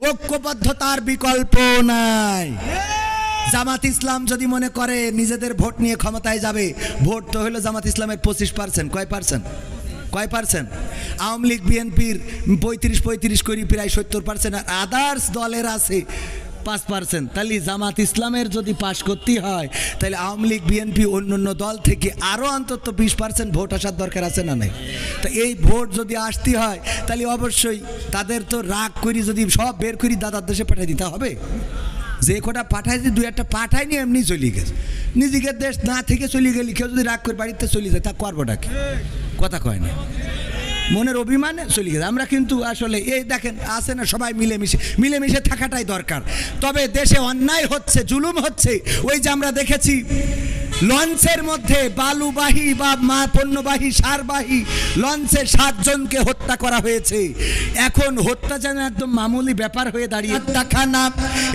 ঐক্যবদ্ধতার বিকল্প নাই। জামাত ইসলাম যদি মনে করে নিজেদের ভোট নিয়ে ক্ষমতায় যাবে, ভোট তো হলো জামাত ইসলামের 25%। কয় পার্সেন্ট? আওয়ামী লীগ বিএনপির 35 করি প্রায় 70%, আর আদার্স দলের আছে 5%। তাহলে জামাত ইসলামের যদি পাশ করতে হয়, তাহলে আওয়ামী লীগ বিএনপি অন্যান্য দল থেকে আরও অন্তত 20% ভোট আসার দরকার আছে না নাই? তো এই ভোট যদি আসতে হয়, তাহলে অবশ্যই তাদের তো রাগ করি যদি সব বের করি দাদার দেশে পাঠিয়ে দিতে হবে। যে কটা পাঠাইছি, 2-1টা পাঠায়নি, এমনি চলে গেছে। নিজেকে দেশ না থেকে চলে গেলি, কেউ যদি রাগ করে বাড়িতে চলে যায়, তা করবোটা কি? কথা কয় না, মনের অভিমানে চলে গেছে। আমরা কিন্তু আসলে এই দেখেন আছে না, সবাই মিলেমিশে থাকাটাই দরকার। তবে দেশে অন্যায় হচ্ছে, জুলুম হচ্ছে। ওই যে আমরা দেখেছি লঞ্চের মধ্যে বালুবাহী বা পণ্যবাহী সারবাহী লঞ্চে 7 জনকে হত্যা করা হয়েছে। এখন হত্যা যেন একদম মামুলি ব্যাপার হয়ে দাঁড়িয়ে। খানা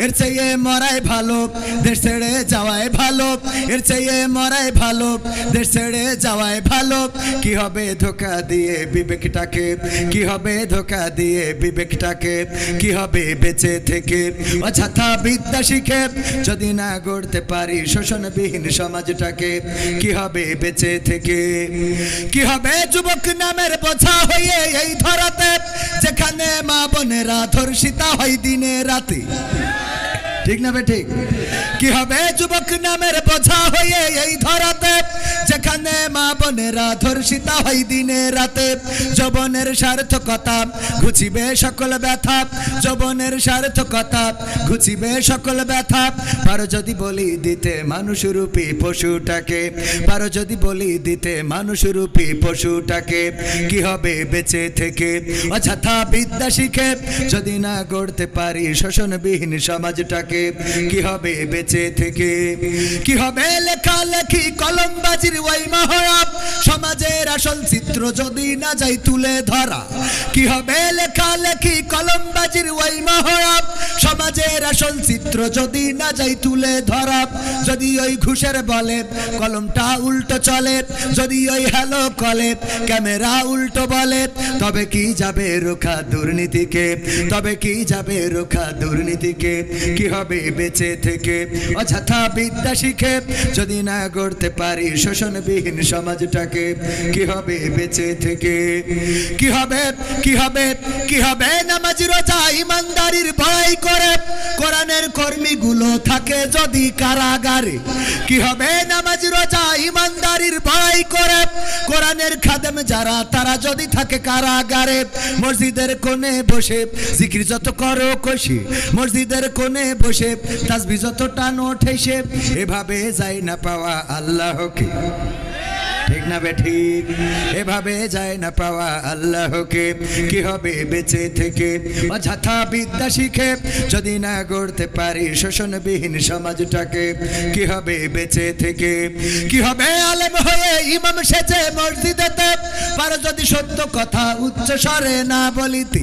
এর চেয়ে মরাই ভালো, দেশ ছেড়ে যাওয়াই ভালো। এর চেয়ে মরাই ভালো, দেশ ছেড়ে যাওয়াই ভালো। কি হবে ধোকা দিয়ে বিবেকটাকে, কি হবে ধোকা দিয়ে বিবেকটাকে, কি হবে বেঁচে থেকে অযথা বিদ্যা শিখে যদি না গড়তে পারি শোষণবিহীন সমাজটাকে, কি হবে বেঁচে থেকে? কি হবে যুবক নামের বোঝা হয়ে এই ধরাতে, যেখানে মা বোনেরা ধর্ষিতা হয় দিনে রাতে। ঠিক না বে ঠিক? কি হবে যুবক নামের বোঝা হয়ে এই ধরাতে, যেখানে মা বোনেরা ধর্ষিতা হয় দিনে রাতে। যৌবনের সার্থকতা ঘুচিবে সকল ব্যথা, যৌবনের সার্থকতা ঘুচিবে সকল ব্যথা। পারো যদি বলি দিতে মানুষরূপী পশুটাকে, পারো যদি বলি দিতে মানুষরূপী পশুটাকে, কি হবে বেঁচে থেকে অযথা বিদ্যা শিখে যদি না গড়তে পারি শোষণবিহীন সমাজটাকে, কি হবে বেঁচে থেকে? কি হবে লেখালেখি কলমবাজির ওই মহড়া, সমাজের আসল চিত্র যদি না যাই তুলে ধরা। কি হবে লেখালেখি কলমবাজির ওই মহড়া, সমাজের আসল চিত্র যদি না যাই তুলে ধরা। যদি ওই ঘুষের বলে কলমটা উল্টো চলে, যদি ওই হ্যালো কলে ক্যামেরা উল্টো বলে, তবে কি যাবে রোখা দুর্নীতিকে, তবে কি যাবে রোখা দুর্নীতিকে? কি হবে বেঁচে থেকে অযথা বিদ্যা শিখে যদি না গড়তে পারি শোষণবিহীন সমাজটাকে, কি হবে বেঁচে থেকে? কি হবে, কি হবে, কি হবে নামাজি রোজা ইমানদারির ভয় করে কোরআনের কর্মীগুলো থাকে যদি কারাগারে? কি হবে নামাজি রোজা ইমানদারির ভয় করে কোরআনের খাদেম যারা তারা যদি থাকে কারাগারে? মসজিদের কোণে বসে জিকির যত করো কষি, মসজিদের কোণে বসে তাসবিহ যত টানো ঠেসে, এভাবে যায় না পাওয়া আল্লাহকে। ঠিক না বে ঠিক? এভাবে যায় না পাওয়া আল্লাহকে। কি হবে বেঁচে থেকে অযথা বিদ্যা শিখে যদি না গড়তে পারি শোষণবিহীন সমাজটাকে, কি হবে বেঁচে থেকে? কি হবে আলেম হয়ে ইমাম সেজে মসজিদেতে, পারো যদি সত্য কথা উচ্চ স্বরে না বলিতে?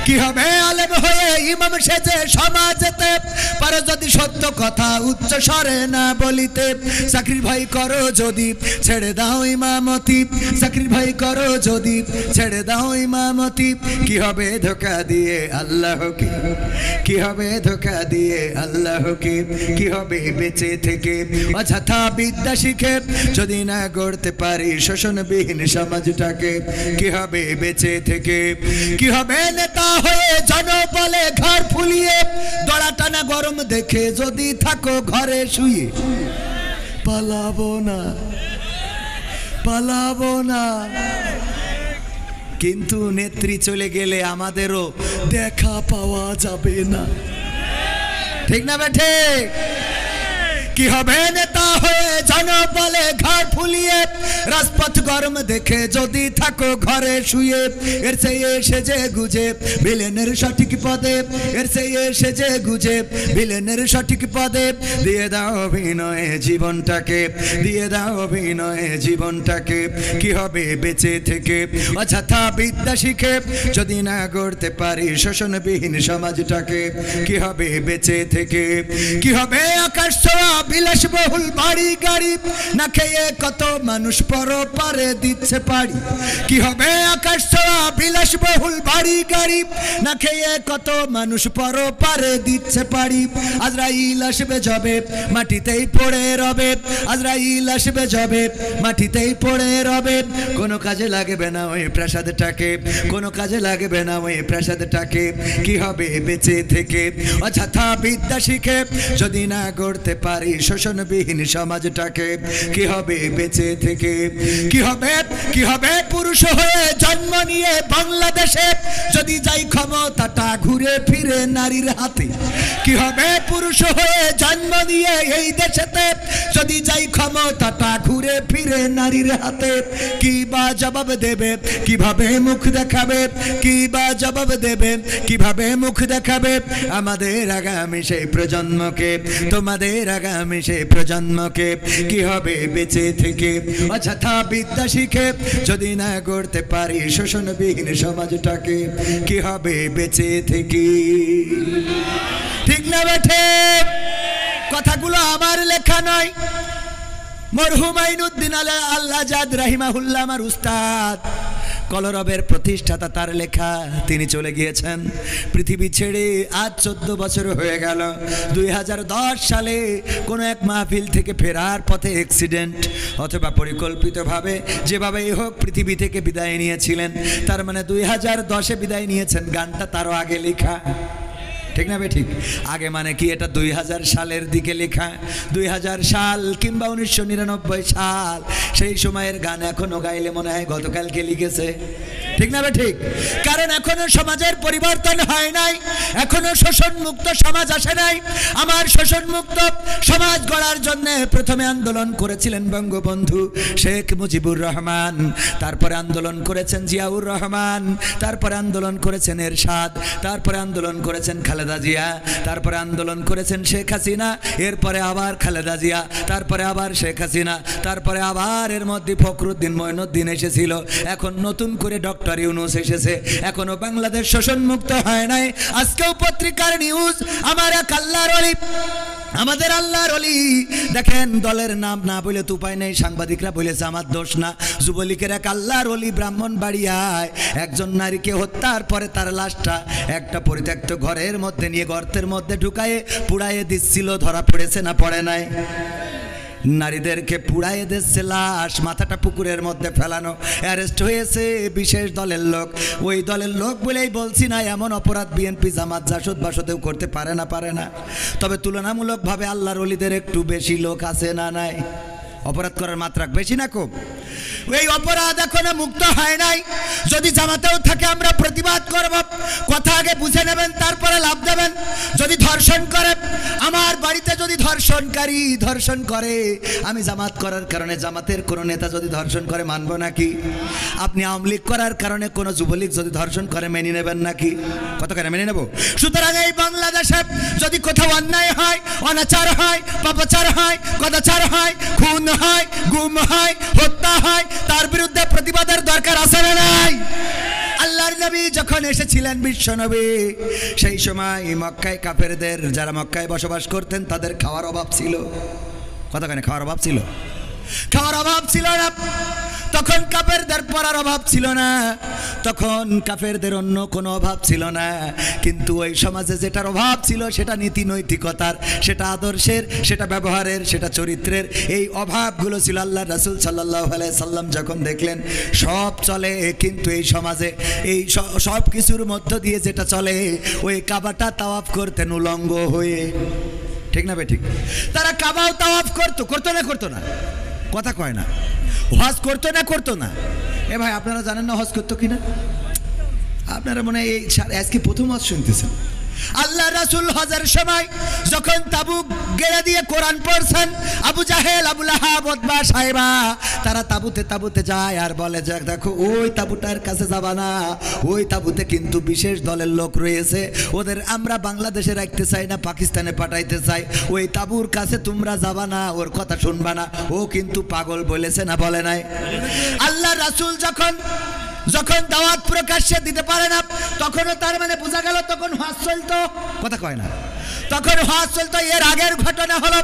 কি হবে আলেম হয়ে ইমাম সেজে সমাজেতে, পারো যদি সত্য কথা উচ্চ স্বরে না বলিতে? চাকরির ভয় করো যদি ছেড়ে দাও ইমামতি, চাকরির ভয় করো যদি ছেড়ে দাও ইমামতি। কি হবে ধোকা দিয়ে আল্লাহকে, কি হবে ধোকা দিয়ে আল্লাহকে? কি হবে বেঁচে থেকে অযথা বিদ্যা শিখে যদি না গড়তে পারি শোষণবিহীন সমাজটাকে, কি হবে বেঁচে থেকে? কি হবে নেতা হয়ে জনবলে ঘর ফুলিয়ে দড়া টানা গরম দেখে যদি থাকো ঘরে শুয়ে? পালাবো না, পালাবো না। কিন্তু নেত্রী চলে গেলে আমাদেরও দেখা পাওয়া যাবে না। ঠিক না বেঠে? কি হবে নেতা হয়ে জনবলে ঘর ফুলিয়ে রাজপথ গরম দেখে যদি থাকো ঘরে শুয়ে? এর চেয়ে সেজে গুজে ভিলেনের সঠিক পদে, এর চেয়ে সেজে গুজে ভিলেনের সঠিক পদে দিয়ে দাও অভিনয়ে জীবনটাকে, দিয়ে দাও অভিনয়ে জীবনটাকে। কি হবে বেঁচে থেকে অযথা বিদ্যা শিখে যদি না গড়তে পারি শোষণবিহীন সমাজটাকে, কি হবে বেঁচে থেকে? কি হবে আকাশ ছোঁয়া বিলাসবহুল বাড়ি গাড়ি, না খেয়ে কত মানুষ পরপারে দিচ্ছে পাড়ি। কি হবে আকাশ ছোঁয়া বিলাসবহুল বাড়ি গাড়ি, না খেয়ে কত মানুষ পরপারে দিচ্ছে পাড়ি। আজরাইল আসবে যবে মাটিতেই পড়ে রবে, আজরাইল আসবে যবে মাটিতেই পড়ে রবে। কোনো কাজে লাগবে না ওই প্রাসাদটাকে, কোনো কাজে লাগবে না ওই প্রাসাদটাকে। কি হবে বেঁচে থেকে অযথা বিদ্যা শিখে, যদি না গড়তে পারি শোষণবিহীন সমাজটাকে। কি হবে বেঁচে থেকে, কি হবে, কি হবে পুরুষ হয়ে জন্ম নিয়ে বাংলাদেশে, যদি যাই ক্ষমতাটা ঘুরে ফিরে নারীর হাতে। কি হবে পুরুষ হয়ে জন্ম নিয়ে এই দেশেতে, যদি যাই ক্ষমতাটা ঘুরে ফিরে নারীর হাতে। কি বা জবাব দেবে, কিভাবে মুখ দেখাবে, কি বা জবাব দেবে, কিভাবে মুখ দেখাবে আমাদের আগামী সেই প্রজন্মকে, তোমাদের আগামী সেই প্রজন্মকে। কি হবে বেঁচে থেকে অযথা বিদ্যা শিখে, যদি না গড়তে পারি শোষণবিহীন সমাজটাকে। কি হবে বেঁচে থেকে, ঠিক না বেঠে? কথাগুলো আমার লেখা নয়, মরহুম আইনুদ্দিন আল্লাজাদ রাহিমাহুল্লাহ আমার উস্তাদ, কলরবের প্রতিষ্ঠাতা, তার লেখা। তিনি চলে গিয়েছেন পৃথিবী ছেড়ে আজ 14 বছর হয়ে গেল। 2010 সালে কোনো এক মাহফিল থেকে ফেরার পথে অ্যাক্সিডেন্ট অথবা পরিকল্পিতভাবে যেভাবেই হোক পৃথিবী থেকে বিদায় নিয়েছিলেন। তার মানে 2010-এ বিদায় নিয়েছেন, গানটা তারও আগে লেখা, ঠিক না বে ঠিক? আগে মানে কি, এটা 2000 সালের দিকে লেখা, 2000 সাল কিংবা 1999 সাল, সেই সময়ের গান এখনো গাইলে মনে হয় গতকালকে লিখেছে, ঠিক না বে ঠিক? কারণ এখনো সমাজের পরিবর্তন হয় নাই, এখনো শোষণ মুক্ত সমাজ আসে নাই। আমার শোষণ মুক্ত সমাজ গড়ার জন্য প্রথমে আন্দোলন করেছিলেন বঙ্গবন্ধু শেখ মুজিবুর রহমান, তারপরে আন্দোলন করেছেন জিয়াউর রহমান, তারপরে আন্দোলন করেছেন এরশাদ, তারপরে আন্দোলন করেছেন খালেদা জিয়া, তারপরে আন্দোলন করেছেন শেখ হাসিনা, এরপরে আবার খালেদা জিয়া, তারপরে আবার শেখ হাসিনা, তারপরে আবার এর মধ্যে ফখরুদ্দিন মঈনুদ্দিন এসেছিল, এখন নতুন করে ডক্টর ইউনূস এসেছে। এখনো বাংলাদেশ শোষণ মুক্ত হয় নাই। আজকেও পত্রিকার নিউজ, আমার এক আল্লাহর ওলি, আমাদের আল্লাহর ওলি, দেখেন দলের নাম না বলে তো উপায় নেই, সাংবাদিকরা বলেছে আমার দোষ না। যুবলীগের এক আল্লাহর ওলি ব্রাহ্মণবাড়িয়ায় একজন নারীকে হত্যার পরে তার লাশটা একটা পরিত্যক্ত ঘরের মধ্যে নিয়ে গর্তের মধ্যে ঢুকায়ে পুড়াইয়ে দিচ্ছিল, ধরা পড়েছে না পড়ে নাই? নারীদেরকে পুড়াইয়ে দিচ্ছে লাশ, মাথাটা পুকুরের মধ্যে ফেলানো, অ্যারেস্ট হয়েছে বিশেষ দলের লোক। ওই দলের লোক বলেই বলছি না, এমন অপরাধ বিএনপি জামাত জাসদ বাসদেও করতে পারে না, পারে না। তবে তুলনামূলকভাবে আল্লাহর ওলিদের একটু বেশি লোক আছে না নাই? অপরাধ করার মাত্রা বেশি না কম? এই অপরাধ এখনো মুক্ত হয় নাই। যদি জামাতেও থাকে আমরা প্রতিবাদ করব, কথা আগে বুঝে নেবেন তারপরে লাভ দেবেন। যদি ধর্ষণ করে, আমার বাড়িতে যদি ধর্ষণকারী ধর্ষণ করে, আমি জামাত করার কারণে জামাতের কোনো নেতা যদি ধর্ষণ করে মানব নাকি? আপনি আওয়ামী লীগ করার কারণে কোনো যুবলীগ যদি ধর্ষণ করে মেনে নেবেন নাকি? কত করে মেনে নেব? সুতরাং এই বাংলাদেশে যদি কোথাও অন্যায় হয়, অনাচার হয়, পাপাচার হয়, কদাচার হয়, খুন হয়, গুম হয়, হত্যা হয়, তার বিরুদ্ধে প্রতিবাদের দরকার আছে না নাই? আল্লাহর নবী যখন এসেছিলেন বিশ্বনবী, সেই সময় মক্কায় কাফেরদের, যারা মক্কায় বসবাস করতেন, তাদের খাওয়ার অভাব ছিল। কতখানি খাওয়ার অভাব ছিল? খাওয়ার অভাব ছিল না। তখন কাফেরদের পড়ার অভাব ছিল না, তখন কাফেরদের অন্য কোনো অভাব ছিল না। কিন্তু ওই সমাজে যেটার অভাব ছিল সেটা নীতি নৈতিকতার, সেটা আদর্শের, সেটা ব্যবহারের, সেটা চরিত্রের, এই অভাবগুলো ছিল। আল্লাহ রাসূল সাল্লাল্লাহু আলাইহি সাল্লাম যখন দেখলেন সব চলে, কিন্তু এই সমাজে এই সব কিছুর মধ্য দিয়ে যেটা চলে, ওই কাবাটা তাওয়াফ করতেন উলঙ্গ হয়ে, ঠিক না বে ঠিক? তারা কাবাও তাওয়াফ করতো, করতো না করতো না? কথা কয় না। হজ করতো না করতো না? এ ভাই আপনারা জানেন না হজ করতো কিনা? আপনারা মনে হয় এই আজকে প্রথম হজ শুনতেছেন। আল্লাহ রাসূল হজের সময় যখন তাবুক গেড়ে দিয়ে কোরআন পড়ছেন, আবু জাহেল, আবু লাহাব, উতবা, সাইবা, তারা তাবুতে তাবুতে যায় আর বলে যে দেখো ওই তাবুটার কাছে যাবা না, ওই তাবুতে কিন্তু বিশেষ দলের লোক রয়েছে, ওদের আমরা বাংলাদেশে রাখতে চাই না, পাকিস্তানে পাঠাইতে চাই, ওই তাবুর কাছে তোমরা যাবা না, ওর কথা শুনবা না, ও কিন্তু পাগল বলেছে না বলে নাই? আল্লাহ রাসূল যখন দাওয়াত প্রকাশ্যে দিতে পারে না, তখনও তার মানে বোঝা গেল তখন হজ চলতো। কথা কয় না? তখন হজ চলতো। এর আগের ঘটনা হলো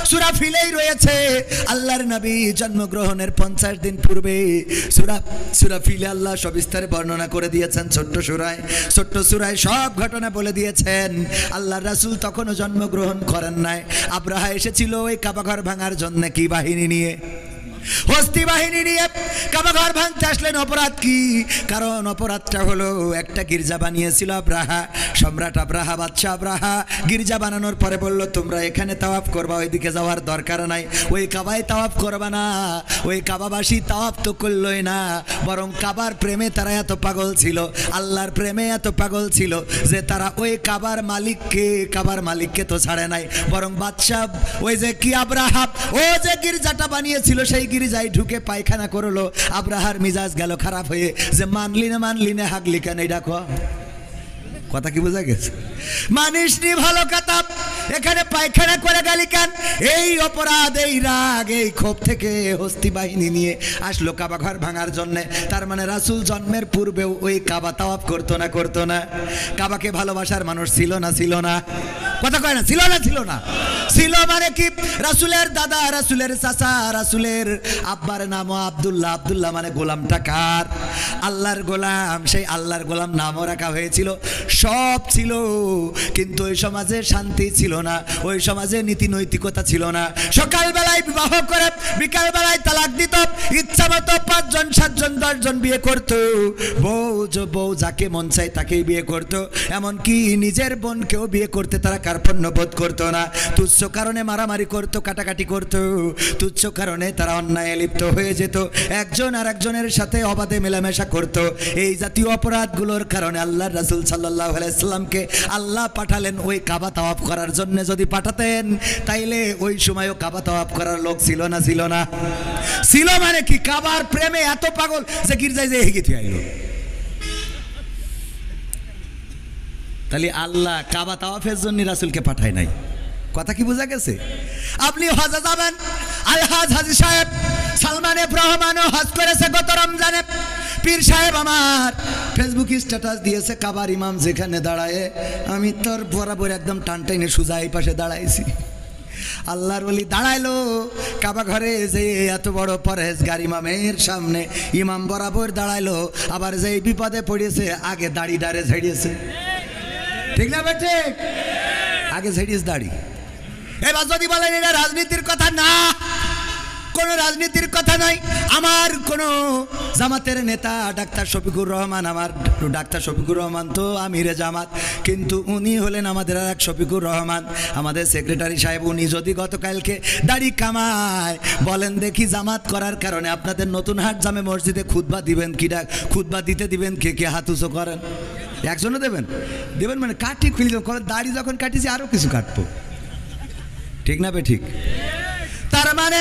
সূরা ফিলেই রয়েছে, আল্লাহর নবী জন্মগ্রহণের 50 দিন পূর্বে সূরা ফিলে আল্লাহ সবিস্তারে বর্ণনা করে দিয়েছেন। ছোট্ট সূরায় সব ঘটনা বলে দিয়েছেন। আল্লাহর রাসূল তখনও জন্মগ্রহণ করেন নাই। আব্রাহা এসেছিল ওই কাবা ঘর ভাঙার জন্য কি বাহিনী নিয়ে, হস্তি বাহিনী নিয়ে কাবা ঘর ভাঙতে আসলেন। অপরাধ কি? কারণ অপরাধটা হলো একটা গির্জা বানিয়েছিল আব্রাহা, সম্রাট আব্রাহা, বাদশা আব্রাহা। গির্জা বানানোর পরে বলল তোমরা এখানে তাওয়াফ করবা, ওইদিকে যাওয়ার দরকার নাই, ওই কাবায় তাওয়াফ করবা না। ওই কাবাবাসী তাওয়াফ তো করলই না, বরং কাবার প্রেমে তারা এত পাগল ছিল, আল্লাহর প্রেমে এত পাগল ছিল যে তারা ওই কাবার মালিককে তো ছাড়ে নাই, বরং বাদশা ওই যে কি আব্রাহা ও যে গির্জাটা বানিয়েছিল সেই গির্জায় ঢুকে পায়খানা করলো। আব্রাহার মিজাজ গেল খারাপ হয়ে, যে মানলি না হাগলি কেন? এই ডাকো, কথা কি বোঝা গেছে? মানিসনি ভালো কথা, এখানে পায়খানা করে গেলি কেন? এই অপরাধ, এই রাগ, এই ক্ষোভ থেকে হস্তি বাহিনী নিয়ে আসলো কাবা ঘর ভাঙার জন্যে। তার মানে রাসূল জন্মের পূর্বেও ওই কাবা তাওয়াফ করতো না? কাবাকে ভালোবাসার মানুষ ছিল না? কথা কয় না, ছিল না? ছিল মানে কি? রাসূলের দাদা, রাসূলের চাচা, রাসূলের আব্বার নামও আব্দুল্লাহ মানে গোলামটা কার? আল্লাহর গোলাম। সেই আল্লাহর গোলাম নামও রাখা হয়েছিল, সব ছিল, কিন্তু ওই সমাজে শান্তি ছিল না, ওই সমাজে নীতি নৈতিকতা ছিল না। সকালবেলায় বিবাহ করে বিকালবেলায় তালাক দিত, ইচ্ছা মতো 5 জন 7 জন 10 জন বিয়ে করত, বউ যাকে মন চায় তাকেই বিয়ে করত, এমনকি নিজের বোনকেও বিয়ে করতে তারা কার্পণ্য বোধ করতো না। তুচ্ছ কারণে মারামারি করত, কাটাকাটি করত, তুচ্ছ কারণে তারা অন্যায় লিপ্ত হয়ে যেত, একজন আর একজনের সাথে অবাধে মেলামেশা করত। এই জাতীয় অপরাধগুলোর কারণে আল্লাহর রাসূল সাল্লাল্লাহু আলাইহি সাল্লামকে আল্লাহ পাঠালেন ওই কাবা তাওয়াফ করার জন্য। যদি পাঠাতেন তাইলে ওই সময়ও কাবা তাওয়াফ করার লোক ছিল না? ছিল মানে কি? কাবার প্রেমে এত পাগল যে গির্জায় যেয়ে হেগে থিয়ে আইলো। তাহলে আল্লাহ কাবা তাওয়াফের জন্য রাসূলকে পাঠায় নাই। কথা কি বোঝা গেছে? আপনি হজে যাবেন, আলহাজ হাজী সাহেব সালমান এফ রহমানও হজ করেছে গত রমজানে। পীর সাহেব আমার ফেসবুক স্ট্যাটাস দিয়েছে, কাবার ইমাম যেখানে দাঁড়ায় আমি তোর বরাবর একদম টানটাইনে সোজা এই পাশে দাঁড়াইছি। আল্লাহর ওলি দাঁড়াইলো কাবা ঘরে, যে এত বড় পরহেজগার ইমামের সামনে ইমাম বরাবর দাঁড়াইলো, আবার যে বিপদে পড়েছে আগে দাড়ি ঝেড়িয়েছে। ঠিক না বেটে? আগে ঝেড়িয়েছে দাড়ি। এবার যদি বলেন এটা রাজনীতির কথা, না, কোনো রাজনীতির কথা নাই। আমার কোনো জামাতের নেতা ডাক্তার শফিকুর রহমান, আমার ডাক্তার শফিকুর রহমান তো আমিরে জামাত, কিন্তু উনি হলেন আমাদের আর এক শফিকুর রহমান, আমাদের সেক্রেটারি সাহেব। উনি যদি গতকালকে দাড়ি কামায়, বলেন দেখি জামাত করার কারণে আপনাদের নতুন হাট জামে মসজিদে খুতবা দিবেন কি? খুতবা দিতে দিবেন কে হাত উঁচু করেন? একজনও দেবেন মানে কাটি খুলি, দাড়ি যখন কাটিছি আরও কিছু কাটবো। ঠিক না বে? ঠিক। তার মানে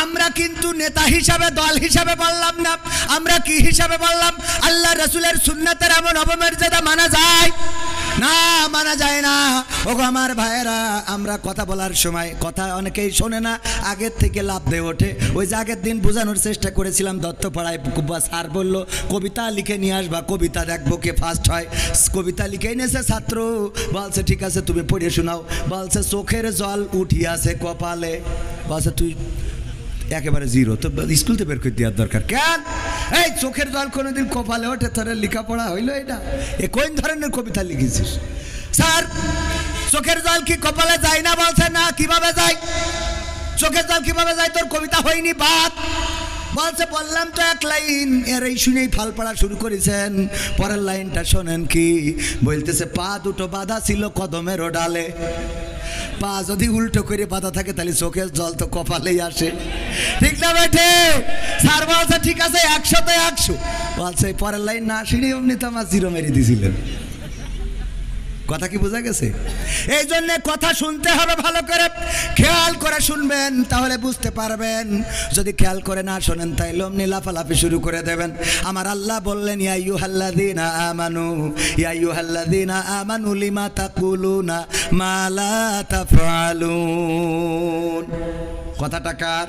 আমরা কিন্তু নেতা হিসাবে, দল হিসাবে বললাম না, আমরা কি হিসাবে বললাম? আল্লাহ রাসূলের সুন্নাতের এমন অবমর্যাদা মানা যায় না? মানা যায় না। ওগো আমার ভাইয়েরা, আমরা কথা বলার সময় কথা অনেকেই শোনে না, আগের থেকে লাভ দিয়ে ওঠে। ওই যে আগের দিন বোঝানোর চেষ্টা করেছিলাম দত্তপাড়ায়, স্যার বলল কবিতা লিখে নিয়ে আসবা, কবিতা দেখবো কে ফার্স্ট হয়। কবিতা লিখে এনেছে ছাত্র, বলছে ঠিক আছে তুমি পড়ে শোনাও। বলছে চোখের জল উঠিয়াছে কপালে, বলছে তুই একেবারে জিরো, তো স্কুল থেকে বের করে দেওয়ার দরকার কেন? এই চোখের জল কোনোদিন কপালে ওঠে? তোর লেখাপড়া হইলো এটা? এ কোন ধরনের কবিতা লিখেছিস? স্যার চোখের জল কি কপালে যায় না? বলছে না। কিভাবে যায়? চোখের জল কিভাবে যায়? তোর কবিতা হয়নি বাদ। বলছে বললাম তো এক লাইন, এর এই শুনেই ফাল পড়া শুরু করেছেন। পরের লাইনটা শোনেন কি বলতেছে, পা দুটো বাঁধা ছিল কদমের ডালে। পা যদি উল্টো করে বাঁধা থাকে তাহলে চোখের জল তো কপালেই আসে। ঠিক না বেঠে? স্যার বলছে ঠিক আছে 100-তে 100। বলছে পরের লাইন না শুনে এমনি তো আমার জিরো মেরে দিয়েছিলেন। কথা কি বোঝা গেছে? এই জন্য কথা শুনতে হবে ভালো করে, খেয়াল করে শুনবেন, তাহলে বুঝতে পারবেন। যদি খেয়াল করে না শোনেন তাইলে অমনি লাফালাফি শুরু করে দেবেন। আমার আল্লাহ বললেন, ইয়া আইয়ুহাল্লাযীনা আমানু লিমা তাকুলুনা মা লা তাফআলুন। কথাটা কার?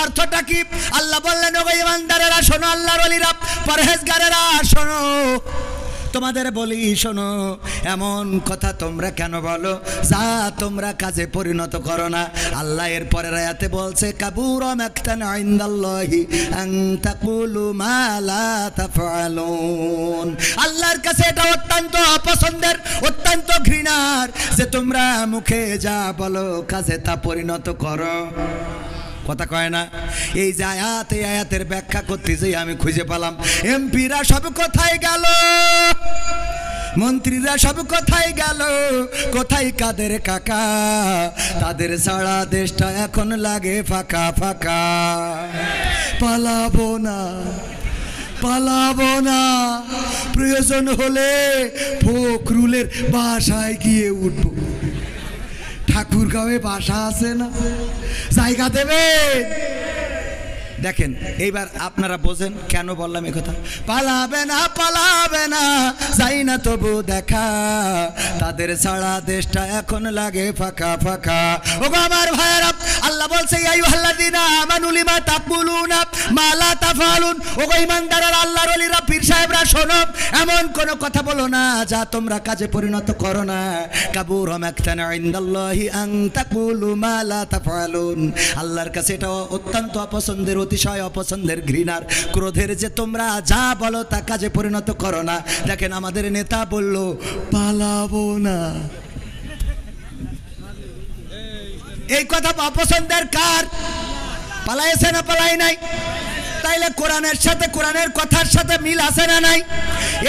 অর্থটা কি? আল্লাহ বললেন, ওগো ঈমানদারেরা শোনো, আল্লাহর ওলিরা, পরহেজগারেরা শোনো, তোমাদের বলি শোনো, এমন কথা তোমরা কেন বলো যা তোমরা কাজে পরিণত করো না। আল্লাহ এর পরের আয়াতে বলছে কাবুরা মাকতান ইনদাল্লাহি আন তাকুলু মা লা তাফআলুন। আল্লাহর কাছে এটা অত্যন্ত অপছন্দের, অত্যন্ত ঘৃণার যে তোমরা মুখে যা বলো কাজে তা পরিণত করো। কথা কয় না? এই যে আয়াত, এই আয়াতের ব্যাখ্যা করতে যে আমি খুঁজে পেলাম এমপিরা সব কোথায় গেল, মন্ত্রীরা সব কোথায় গেল, কোথায় কাদের কাকা, তাদের সারা দেশটা এখন লাগে ফাঁকা ফাঁকা। পালাবো না, পালাবো না, প্রয়োজন হলে ফখরুলের বাসায় গিয়ে উঠবো। ঠাকুরগাঁওয়ে বাসা আছে না, জায়গা দেবে? দেখেন এইবার আপনারা বোঝেন কেন বললাম এই কথা। পালাবে না, পালাবে না, যাই না তবু দেখা, তাদের সারা দেশটা এখন লাগে ফাঁকা ফাঁকা। ওগো আমার ভাইয়েরা, আল্লাহ বলছে ইয়া আইয়ুহাল্লাযীনা আমানু লিমা তাকুলুনা মা লা তাফআলুন। ওগো ঈমানদাররা, আল্লাহর ওলিরা, পীর সাহেবরা, শোনো, এমন কোন কথা বলো না যা তোমরা কাজে পরিণত করো না। কাবুরা মাকতান ইনদাল্লাহি আন তাকুলু মা লা তাফআলুন। আল্লাহর কাছে এটা অত্যন্ত অপছন্দের, অতিশয় অপছন্দের, ঘৃণার, ক্রোধের যে তোমরা যা বলো তা কাজে পরিণত করো না। দেখেন আমাদের নেতা বলল পালাবো না, এই কথা অপছন্দের কার? পালাইছে না পালাই নাই? তাইলে কোরআনের সাথে, কোরআনের কথার সাথে মিল আছে না নাই?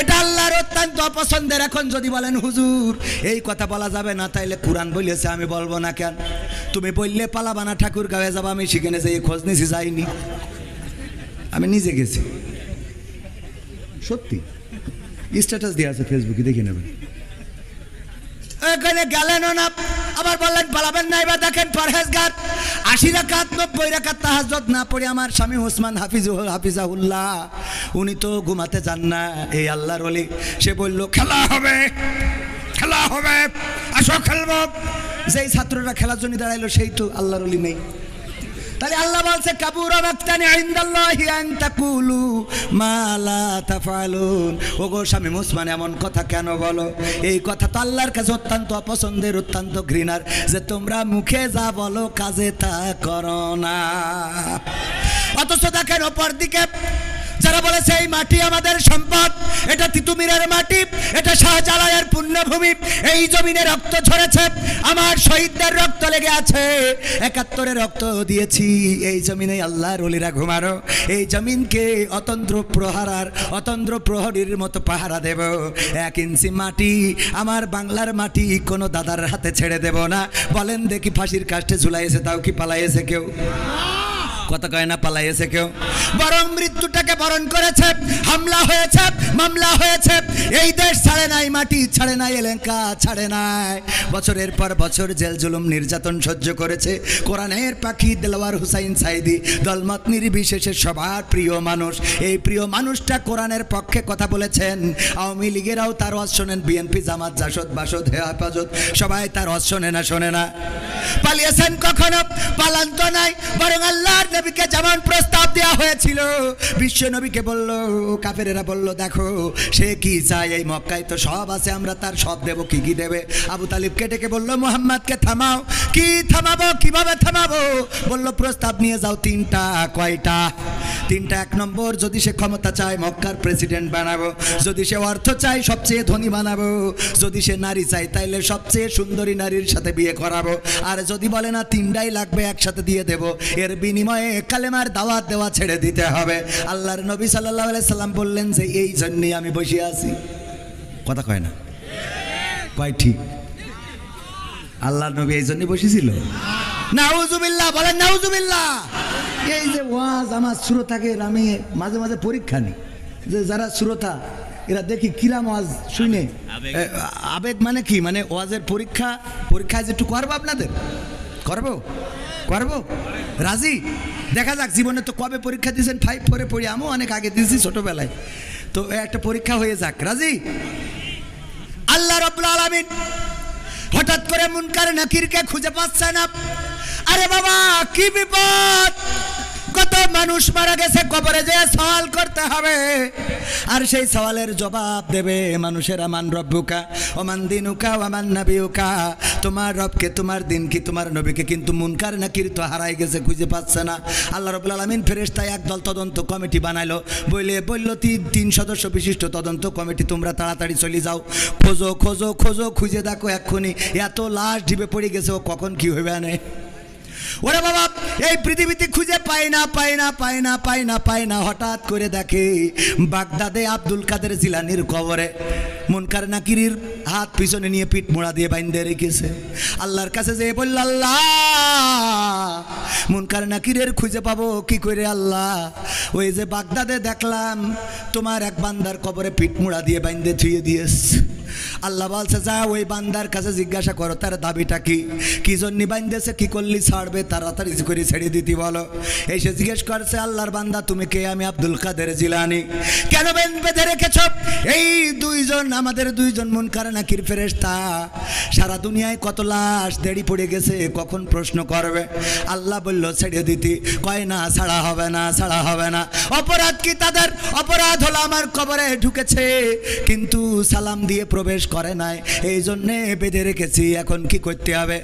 এটা আল্লাহর অত্যন্ত অপছন্দের। এখন যদি বলেন হুজুর এই কথা বলা যাবে না, তাইলে কোরআন বলেছে আমি বলবো না কেন? তুমি বললে পালাবা না, ঠাকুরগাঁওয়ে যাবো, আমি সেখানে যাই খোঁজ নিছি, যাইনি, আমি নিজে গেছি, সত্যি স্ট্যাটাস দিয়ে আছে ফেসবুকে, দেখে নেবেন। এখানে গেলেন না, আবার বললেন পালাবেন না। এবার দেখেন পরহেজগার 80 রাকাত 90 রাকাত তাহাজ্জুদ না পড়ে আমার স্বামী ওসমান হাফিজাহুল্লাহ, উনি তো ঘুমাতে যান না, এই আল্লাহর ওলি, সে বলল খেলা হবে, খেলা হবে, আসো খেলবো। যেই ছাত্ররা খেলার জন্য দাঁড়াইলো সেই তো আল্লাহর ওলি নেই। তাহলে আল্লাহ বলছে কাবুরা মাকতান ইনদাল্লাহি আন তাকুলু মা লা তাফআলুন। ওগো স্বামী ওসমান এমন কথা কেন বলো? এই কথা তো আল্লাহর কাছে অত্যন্ত অপছন্দের, অত্যন্ত ঘৃণার, যে তোমরা মুখে যা বলো কাজে তা করো না। অথচ দেখেন অপর দিকে যারা বলেছে এই মাটি আমাদের সম্পদ, এটা তিতুমিরের মাটি, এটা শাহজালালের পুণ্যভূমি, এই জমিনে রক্ত ঝরেছে, আমার শহীদদের রক্ত লেগে আছে, 71-এ রক্ত দিয়েছি, এই জমিনে আল্লাহর ওলিরা ঘুমারো, এই জমিনকে অতন্দ্র প্রহারার, অতন্দ্র প্রহরীর মতো পাহারা দেব। 1 ইঞ্চি মাটি, আমার বাংলার মাটি, কোনো দাদার হাতে ছেড়ে দেব না। বলেন দেখি ফাঁসির কাস্টে ঝুলাইছে, তাও কি পালাইছে কেউ? কথা কয় না পালাইছে কেউ? বরং মৃত্যুটাকে বরণ করেছে, হামলা হয়েছে, মামলা হয়েছে, এই দেশ ছাড়ে নাই, মাটি ছাড়ে নাই, এলাকা ছাড়ে নাই, বছরের পর বছর জেল জুলুম নির্যাতন সহ্য করেছে। কোরআনের পাখি দেলোয়ার হুসাইন সাইদি, দলমত নির্বিশেষে সবার প্রিয় মানুষ, এই প্রিয় মানুষটা কোরআনের পক্ষে কথা বলেছেন। আওয়ামী লীগেরাও তার ওয়াজ শোনেন, বিএনপি, জামাত, জাসদ, বাসদ, হেফাজত, সবাই তার ওয়াজ শোনে না, শোনে না? পালিয়েছেন কখনো? পালান তো নাই, বরং আল্লাহর নবীকে যেমন প্রস্তাব দেওয়া হয়েছিল, বিশ্ব নবীকে বলল, কাফেরেরা বলল দেখো সে কি চায়, এই মক্কায় তো সব আছে, আমরা তার সব দেব, কি কি দেবে? আবু তালিবকে ডেকে বলল মুহাম্মদকে থামাও। কি থামাবো, কিভাবে থামাবো? বলল প্রস্তাব নিয়ে যাও 3টা। কয়টা? 3টা। 1 নম্বর, যদি সে ক্ষমতা চায় মক্কার প্রেসিডেন্ট বানাবো, যদি সে অর্থ চায় সবচেয়ে ধনী বানাবো, যদি সে নারী চায় তাইলে সবচেয়ে সুন্দরী নারীর সাথে বিয়ে করাবো, আর যদি বলে না 3টাই লাগবে একসাথে দিয়ে দেব, এর বিনিময়ে কালেমার দাওয়াত দেওয়া ছেড়ে দিতে হবে। আল্লাহর নবী সাল্লাল্লাহু আলাইহি সাল্লাম বললেন যে এই জন্যই আমি বসে আছি। কথা কয় না? কয় ঠিক? আল্লাহর নবী এই জন্যই বসেছিল? নাউজুবিল্লাহ, বলেন নাউজুবিল্লাহ। এই যে ওয়াজ আমার শ্রোতাকে আমি মাঝে মাঝে পরীক্ষা নিই, যে যারা শ্রোতা এরা দেখি কিরাম ওয়াজ শুনে, আবেগ মানে কি, মানে ওয়াজের পরীক্ষা, পরীক্ষায় যে একটু করবো, আপনাদের করবো, করবো, রাজি? দেখা যাক, জীবনে তো কবে পরীক্ষা দিয়েছেন? 5 4-এ পড়ি, আমিও অনেক আগে দিয়েছি ছোটবেলায়, তো একটা পরীক্ষা হয়ে যাক, রাজি? আল্লাহ রাব্বুল আলামিন হঠাৎ করে মুনকার নাকিরকে খুঁজে পাচ্ছে না। আরে বাবা কি বিপদ! গত যত মানুষ মারা গেছে কবরে যে সওয়াল করতে হবে, আর সেই সওয়ালের জবাব দেবে মানুষেরা। মান রব্বুকা ওমান দিনুকা ওমান নাবিয়ুকা, তোমার রবকে, তোমার দিন কি, তোমার নবীকে। কিন্তু মুনকার নাকির তো হারাই গেছে, খুঁজে পাচ্ছে না। আল্লাহ রাব্বুল আলামিন ফেরেশতা একদল তদন্ত কমিটি বানাইলো, বলল তিন সদস্য বিশিষ্ট তদন্ত কমিটি, তোমরা তাড়াতাড়ি চলে যাও, খোঁজো খোঁজো খোঁজো, খুঁজে দেখো এক্ষুনি এত লাশ ঢিবে পড়ে গেছে, ও কখন কি হইবে না। ওরে বাবা, এই পৃথিবীতে খুঁজে পাই না। হঠাৎ করে দেখে বাগদাদে আব্দুল কাদের জিলানির কবরে মুনকার নাকিরের হাত পিছনে নিয়ে পিঠ মোড়া দিয়ে বাইন্ধে রেখেছে। আল্লাহর কাছে যেয়ে বলল, আল্লাহ মুনকার নাকিরের খুঁজে পাবো কি করে আল্লাহ? ওই যে বাগদাদে দেখলাম তোমার এক বান্দার কবরে পিঠ মোড়া দিয়ে বাইন্ধে থুয়ে দিয়েছে। আল্লাহ বলছে, যা ওই বান্দার কাছে জিজ্ঞাসা করো তার দাবিটা কি জন্য বাইন্ধেছে, কি করলি ছাড়বে, তাড়াতাড়ি করে ছেড়ে দিতে বলো। এসে জিজ্ঞেস করছে, আল্লাহর বান্দা তুমি কে? আমি আব্দুল কাদের জিলানী। কেন বেঁধে রেখেছ? এই দুইজন, আমাদের দুইজন মুনকার নাকির ফেরেশতা, সারা দুনিয়ায় কত লাশ দেরি পড়ে গেছে, কখন প্রশ্ন করবে? আল্লাহ বলল ছেড়ে দিতে। কয় না, ছাড়া হবে না। অপরাধ কি তাদের? অপরাধ হলো আমার কবরে ঢুকেছে কিন্তু সালাম দিয়ে প্রবেশ করে নাই, এই জন্যে বেঁধে রেখেছি। এখন কি করতে হবে?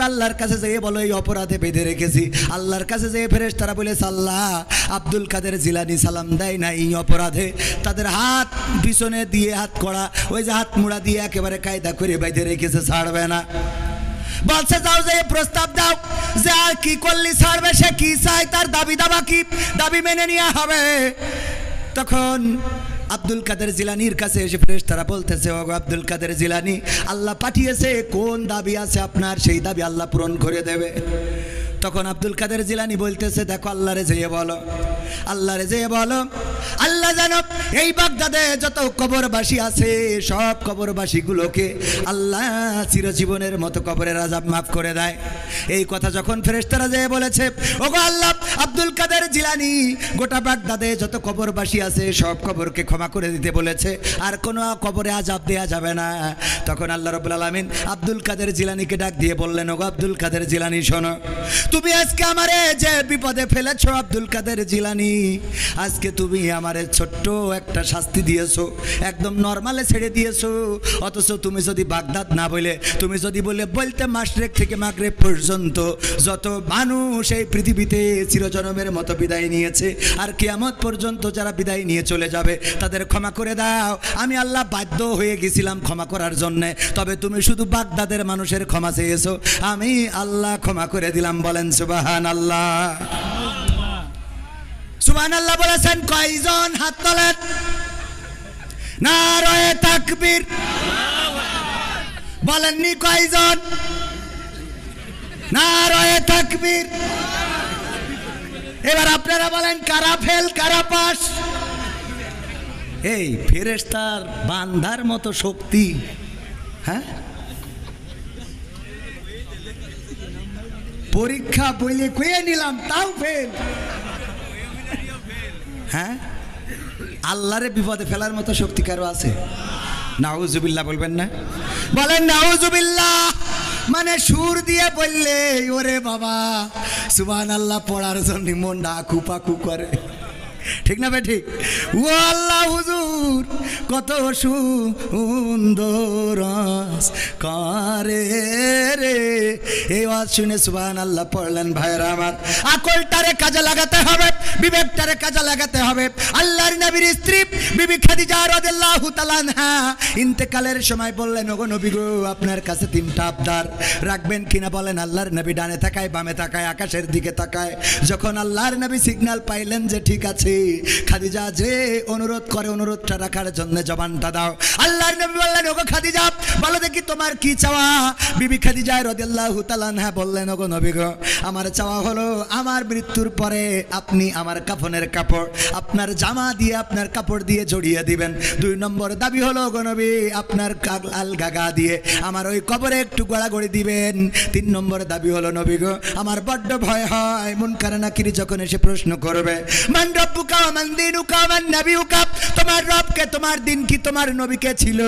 আল্লাহর কাছে যেয়ে বলো এই অপরাধে বেঁধে রেখেছি। আল্লাহর কাছে যেয়ে ফেরেশতারা বলেছে, আল্লাহ আব্দুল কাদের জিলানী সালাম দেয় না, এই অপরাধে তাদের হাত পিছনে দিয়ে হাত করা, ওই যে হাত মুড়া দিয়ে একেবারে কায়দা করে বেঁধে রেখেছে, ছাড়বে না। বলছে যাও যে প্রস্তাব দাও যে আর কি করলি ছাড়বে, সে কি চায়, তার দাবি কি, দাবি মেনে নেওয়া হবে। তখন আব্দুল কাদের জিলানির কাছে এসে ফেরেশতারা বলতেছে, ও আব্দুল কাদের জিলানী, আল্লাহ পাঠিয়েছে, কোন দাবি আছে আপনার, সেই দাবি আল্লাহ পূরণ করে দেবে। তখন আব্দুল কাদের জিলানী বলতেছে, দেখো আল্লাহরে যেয়ে বলো, আল্লাহ জানো এই বাগদাদে যত কবরবাসী আছে সব কবরবাসীগুলোকে আল্লাহ চিরজীবনের মতো কবরের আযাব মাফ করে দেয়। এই কথা যখন ফেরেশতারা যেয়ে বলেছে, ওগো আল্লাহ, আব্দুল কাদের জিলানী গোটা বাগদাদে যত কবরবাসী আছে সব কবরকে ক্ষমা করে দিতে বলেছে, আর কোনো কবরে আযাব দেয়া যাবে না। তখন আল্লাহ রাব্বুল আলামিন আব্দুল কাদের জিলানীকে ডাক দিয়ে বললেন, ওগো আব্দুল কাদের জিলানী শোনো, তুমি আজকে আমারে যে বিপদে ফেলেছো আব্দুল কাদের জিলানী, আজকে তুমি আমারে ছোট্ট একটা শাস্তি দিয়েছো, একদম নরমালে ছেড়ে দিয়েছো। অথচ তুমি যদি বাগদাদ না বলে, তুমি যদি বলতে মাশরিক থেকে মাগরিব পর্যন্ত যত মানুষ এই পৃথিবীতে চিরজনমের মতো বিদায় নিয়েছে আর কিয়ামত পর্যন্ত যারা বিদায় নিয়ে চলে যাবে তাদের ক্ষমা করে দাও, আমি আল্লাহ বাধ্য হয়ে গেছিলাম ক্ষমা করার জন্যে, তবে তুমি শুধু বাগদাদের মানুষের ক্ষমা চেয়েছো, আমি আল্লাহ ক্ষমা করে দিলাম। বলেন সুবহানাল্লাহ। সুবহানাল্লাহ বলেছেন কয়জন? হাত তোলেন। নারায়ে তাকবীর। বলেননি কয়জন? নারায়ে তাকবীর। এবার আপনারা বলেন কারা ফেল কারা পাস? এই ফেরেশতার বান্দার মতো শক্তি, হ্যাঁ? পরীক্ষা বইলে কয়ে নিলাম তাও ফেল, হ্যাঁ? আল্লাহরে বিপদে ফেলার মতো শক্তি কারো আছে? নাউজুবিল্লাহ বলবেন না? বলেন নাউজুবিল্লাহ। মানে সুর দিয়ে বললে ওরে বাবা সুবহানাল্লাহ পড়ার জন্য মনটা আকুপাকু করে, ঠিক না ভাই? ঠিক। ও আল্লাহ হুজুর কত সুন্দর করে রে, এই ওয়াজ শুনে সুবহানাল্লাহ পড়লেন ভাইরা আমার। আকলটারে কাজে লাগাতে হবে, বিবেকটারে কাজে লাগাতে হবে। আল্লাহর নবীর স্ত্রী বিবি খাদিজা রাদিয়াল্লাহু তাআলা আনহা ইন্তেকালের সময় বললেন, ওগো নবী গো, আপনার কাছে তিনটা আবদার রাখবেন কিনা বলেন। আল্লাহর নবী ডানে তাকায়, বামে তাকায়, আকাশের দিকে তাকায়। যখন আল্লাহর নবী সিগন্যাল পাইলেন যে ঠিক আছে, খাদিজা যে অনুরোধ করে অনুরোধটা রাখার জন্য জবানটা দাও। আল্লাহর নবী বললেন, ওগো খাদিজা বলো দেখি তোমার কি চাওয়া? বিবি খাদিজা রাদিয়াল্লাহু তাআলা আনহা বললেন, ওগো নবী গো, আমার চাওয়া হলো আমার মৃত্যুর পরে আপনি আমার কাফনের কাপড় আপনার জামা দিয়ে, আপনার কাপড় দিয়ে জড়িয়ে দিবেন। 2 নম্বর দাবি হলো ওগো নবী, আপনার আল গাগা দিয়ে আমার ওই কবরে একটু গড়াগড়ি দিবেন। 3 নম্বর দাবি হলো নবী গো, আমার বড্ড ভয় হয় মুনকার নাকির যখন এসে প্রশ্ন করবে, মান রব্বুকা ওয়া মান দীনুকা ওয়া মান নাবিয়ুকা, তোমার রবকে, তোমার দিন কি, তোমার নবী কে ছিল?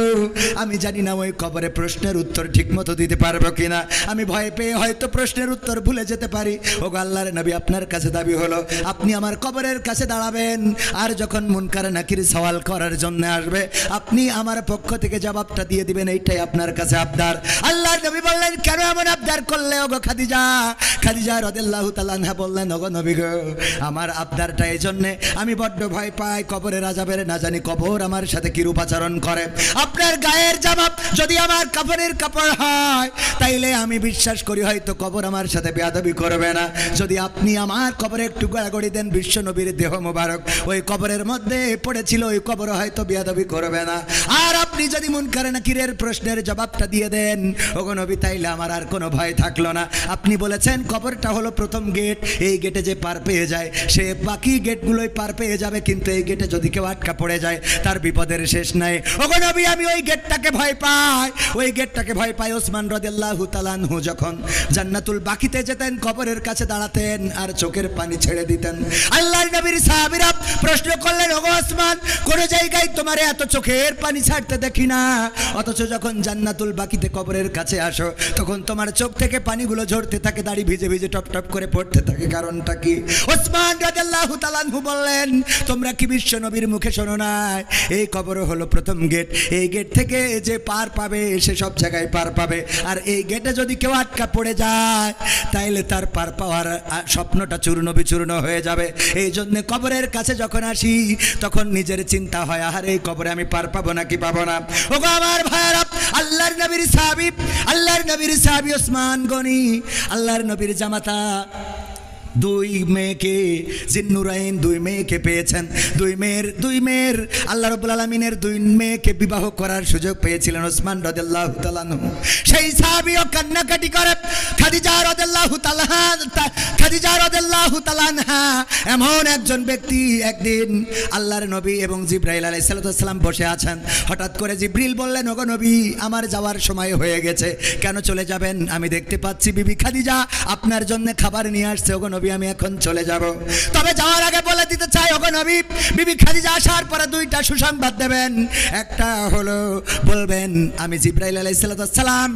আমি জানি না ওই কবরে প্রশ্নের উত্তর ঠিক মতো দিতে পারবো কিনা, আমি ভয়ে পেয়ে হয়তো প্রশ্নের উত্তর ভুলে যেতে পারি। ওগো আল্লাহর নবী, আপনার কাছে দাবি হলো আপনি আমার কবরের কাছে দাঁড়াবেন, আর যখন মুনকার নাকির সওয়াল করার জন্য আসবে আপনি আমার পক্ষ থেকে জবাবটা দিয়ে দিবেন, এইটাই আপনার কাছে আবদার। আল্লাহর নবী বললেন, কেন এমন আবদার করলে ওগো খাদিজা? খাদিজা রাদিয়াল্লাহু তাআলা আনহা বললেন, ওগো নবী গো, আমার আবদারটা এই জন্যে আমি বড্ড ভয় পাই কবরের আযাবের, না জানি কবর আমার সাথে কিরূপ আচরণ করে। আপনার গায়ের জামা যদি আমার কাফনের কাপড় হয় তাইলে আমি বিশ্বাস করি হয়তো কবর আমার সাথে বেয়াদবি করবে না। যদি আপনি আমার কবরে একটু গড়াগড়ি দেন, বিশ্ব নবীর দেহ মোবারক ওই কবরের মধ্যে পড়েছিল, ওই কবর হয়তো বেয়াদবি করবে না। আর আপনি যদি মুনকার নাকিরের প্রশ্নের জবাবটা দিয়ে দেন ওগো নবী, তাইলে আমার আর কোনো ভয় থাকলো না। আপনি বলেছেন কবরটা হলো প্রথম গেট, এই গেটে যে পার পেয়ে যায় সে বাকি গেটগুলোই পার পেয়ে যাবে, কিন্তু এই গেটে যদি কেউ আটকা পড়ে যায় তার বিপদের শেষ নাই। ওগো নবী, আমি ওই গেটটাকে ভয় পাই, ওই গেটটাকে ভয় পাই। ওসমান রাদিয়াল্লাহু তাআলা আনহু যখন জান্নাতুল বাকিতে যেতেন কবরের কাছে দাঁড়াতেন আর চোখের পানি ছেড়ে দিতেন। আল্লাহর নবীর সাহাবীরা প্রশ্ন করলেন, ওগো ওসমান, কোন জায়গায় তোমারে এত চোখের পানি ছাড়তে দেখি না, অথচ যখন জান্নাতুল বাকিতে কবরের কাছে আসো তখন তোমার চোখ থেকে পানিগুলো ঝরতে থাকে, দাড়ি ভিজে ভিজে টপ টপ করে পড়তে থাকে, কারণটা কি? ওসমান রাদিয়াল্লাহু তাআলা আনহু বললেন, তোমরা কি বিশ্ব নবীর মুখে শোনো না, এই কবর হলো প্রথম গেট, এই গেট থেকে যে পার পাবে সে সব জায়গায় পার পাবে, আর এই গেটে যদি কেউ আটকা পড়ে যায় তাইলে তার পার পাওয়ার স্বপ্নটা চূর্ণ বিচূর্ণ হয়ে যাবে। এই জন্য কবরের কাছে যখন আসি তখন নিজের চিন্তা হয়, আর এই কবরে আমি পার পাবো নাকি পাবো না। ওগো আমার ভাইরা, আল্লাহর নবীর সাহাবী ওসমান গনি, আল্লাহর নবীর জামাতা, দুই মেয়েকে জিন্নুরাইন, দুই মেয়েকে পেয়েছেন। দুই মেয়ের আল্লাহ রাব্বুল আলামিনের দুই মেয়েকে বিবাহ করার সুযোগ পেয়েছিলেন ওসমান রাদিয়াল্লাহু তাআলা আনহু। সেই সাহাবীও কান্নাকাটি করে খাদিজা রাদিয়াল্লাহু তাআলা আনহা এমন একজন ব্যক্তি। একদিন আল্লাহর নবী এবং জিবরাইল আলাইহিস সালাম বসে আছেন, হঠাৎ করে জিবরিল বললেন, ওগো নবী, আমার যাওয়ার সময় হয়ে গেছে, কেন চলে যাবেন? আমি দেখতে পাচ্ছি বিবি খাদিজা আপনার জন্য খাবার নিয়ে আসছে, ওগো নবী আমি এখন চলে যাব। তবে যাওয়ার আগে বলে দিতে চাই, ওগো নবী, বিবি খাদিজা আসার পরে দুইটা সুসংবাদ দেবেন। একটা হলো বলবেন, আমি জিবরাইল আলাইহিস সালাম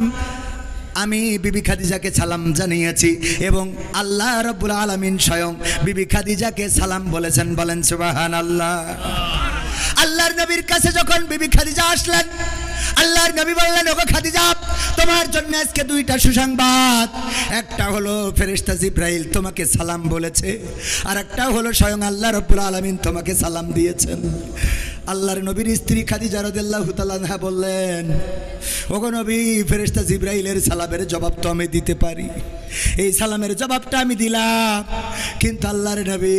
আমি বিবি খাদিজাকে সালাম জানিয়েছি এবং আল্লাহ রাব্বুল আলামিন স্বয়ং বিবি খাদিজাকে সালাম বলেছেন। বলেন সুবহানাল্লাহ। আল্লাহর নবীর কাছে যখন বিবি খাদিজা আসলেন, আল্লাহর নবী বললেন, ওগো খাদিজা, তোমার জন্য আজকে দুইটা সুসংবাদ। একটা হলো ফেরেশতা জিবরাইল তোমাকে সালাম বলেছে, আর একটা হলো স্বয়ং আল্লাহ রাব্বুল আলামিন তোমাকে সালাম দিয়েছেন। আল্লাহর নবীর স্ত্রী খাদিজা রাদিয়াল্লাহু তাআলা আনহা বললেন, ওগো নবী, ফেরেশতা জিবরাইলের সালামের জবাব তো আমি দিতে পারি, এই সালামের জবাবটা আমি দিলাম, কিন্তু আল্লাহর নবী,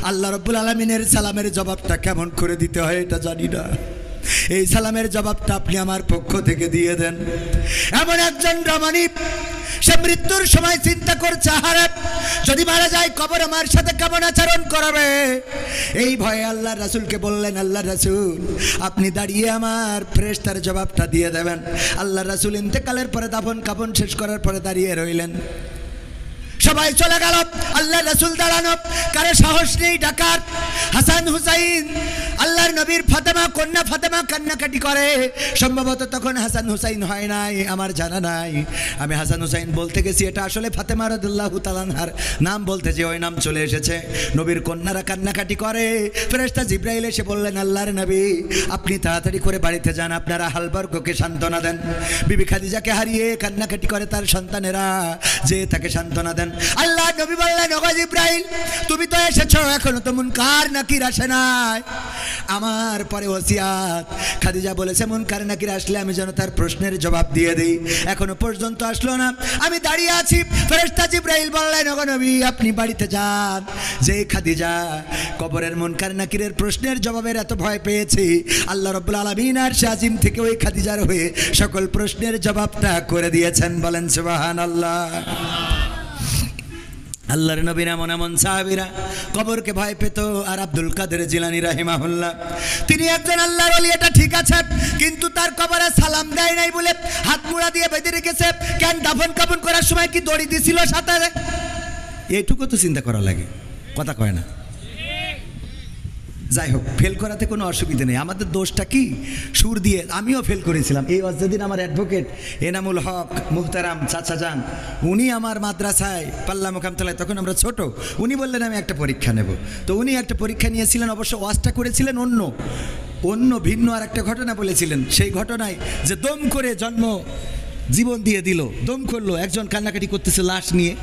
আল্লাহ রাব্বুল আলামিনের সালামের জবাবটা কেমন করে দিতে হয় এটা জানি না, এই সালামের জবাবটা আপনি আমার পক্ষ থেকে দিয়ে দেন। এমন একজন রমণী, সে মৃত্যুর সময় চিন্তা করছে, হারে যদি মারা যায় কবর আমার সাথে কেমন আচরণ করবে, এই ভয়ে আল্লাহর রাসূলকে বললেন, আল্লাহর রাসূল, আপনি দাঁড়িয়ে আমার ফেরেশতার জবাবটা দিয়ে দেবেন। আল্লাহর রাসূল ইন্তেকালের পরে দাফন কাফন শেষ করার পরে দাঁড়িয়ে রইলেন। সবাই চলে গেল, আল্লাহর রাসূল দাঁড়ানো, কারে সাহস নেই ডাকার। হাসান হুসাইন, আল্লাহর নবীর ফাতেমা, কন্যা ফাতেমা কান্নাকাটি করে। সম্ভবত তখন হাসান হুসাইন হয় নাই, আমার জানা নাই। আমি হাসান হুসাইন বলতে গেছি, এটা আসলে ফাতেমা রাদিয়াল্লাহু তাআলা আনহার নাম বলতে যে ওই নাম চলে এসেছে। নবীর কন্যারা কান্নাকাটি করে। ফেরেশতা জিবরাইল এসে বললেন, আল্লাহর নবী, আপনি তাড়াতাড়ি করে বাড়িতে যান, আপনারা আহলবর্গকে সান্ত্বনা দেন। বিবি খাদিজাকে হারিয়ে কান্নাকাটি করে তার সন্তানেরা, যে তাকে সান্ত্বনা দেন। আল্লাহ নবী বললেন, ওগো জিবরাইল, তুমি তো এসেছো, এখনো তো মুনকার নাকির আসে নাই, আমার পরে ওসিয়াত। খাদিজা বলেছে, মুনকার নাকির আসলে আমি যেন তার প্রশ্নের জবাব দিয়ে দিই, এখনো পর্যন্ত আসলো না, আমি দাঁড়িয়ে আছি। ফেরেশতা জিবরাইল বললেন, ওগো নবী, আপনি বাড়িতে যান। যে খাদিজা কবরের মুনকার নাকিরের প্রশ্নের জবাবের এত ভয় পেয়েছে, আল্লাহ রাব্বুল আলামিন আরশে আজিম থেকে ওই খাদিজার হয়ে সকল প্রশ্নের জবাবটা করে দিয়েছেন। বলেন সুবহানাল্লাহ। আল্লাহর নবীর এমন এমন সাহাবীরা কবরকে ভয় পেত। আর আব্দুল কাদের জিলানী রাহিমাহুল্লাহ, তিনি একজন আল্লাহর ওলি, এটা ঠিক আছে, কিন্তু তার কবরে সালাম দেয় নাই বলে হাত মুড়া দিয়ে বেঁধে রেখেছে। কেন দাফন কাফন করার সময় কি দড়ি দিছিল সাথে? এইটুকু তো চিন্তা করা লাগে, কথা কয় না। যাই হোক, ফেল করাতে কোনো অসুবিধা নেই। আমাদের দোষটা কি, সুর দিয়ে আমিও ফেল করেছিলাম। এই যেদিন আমার অ্যাডভোকেট এনামুল হক মুহতারাম চাচা যান, উনি আমার মাদ্রাসায় পাল্লা মোকামতলায়, তখন আমরা ছোট, উনি বললেন আমি একটা পরীক্ষা নেব। তো উনি একটা পরীক্ষা নিয়েছিলেন, অবশ্য ওয়াজটা করেছিলেন অন্য ভিন্ন আর একটা ঘটনা বলেছিলেন। সেই ঘটনায় যে দম করে জীবন দিয়ে দিল, দম করলো, একজন কান্নাকাটি করতেছে লাশ নিয়ে,